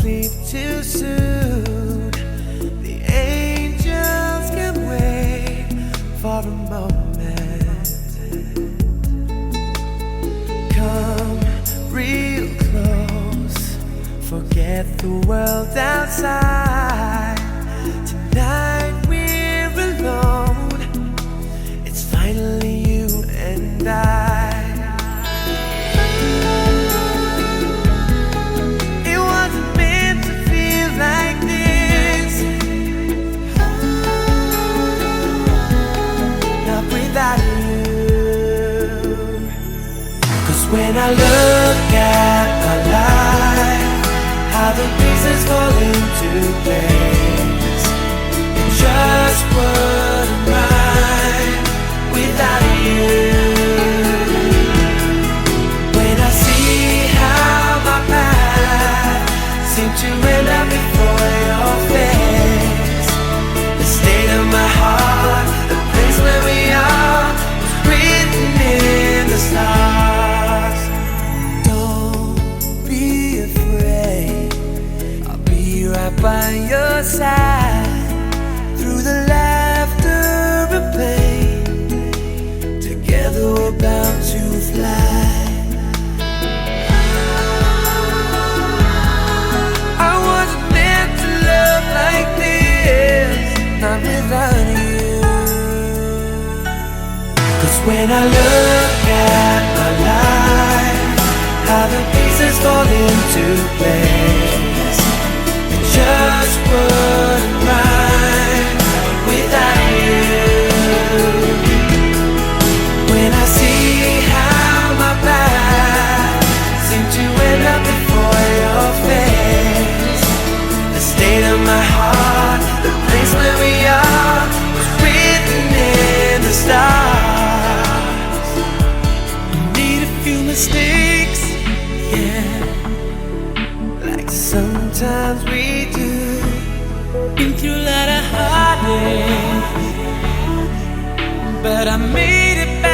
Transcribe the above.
sleep too soon. The angels can wait for a moment. Come real close, forget the world outside. Tonight we're alone, it's finally you and I. When I look at my life, how the pieces fall into place, it just wouldn't right without you. When I see how my path seemed to end up before your face, the state of my heart, the place where we are, was written in the stars. Right by your side, through the laughter and pain, together we're bound to fly. I wasn't meant to love like this, not without you. 'Cause when I look at my life, how the pieces fall into place, just wouldn't right without you. When I see how my path seemed to end up before your face, the state of my heart, the place where we are, was written in the stars. Made a few mistakes, yeah, like sometimes we do. Been through a lot of heartache, but I made it back.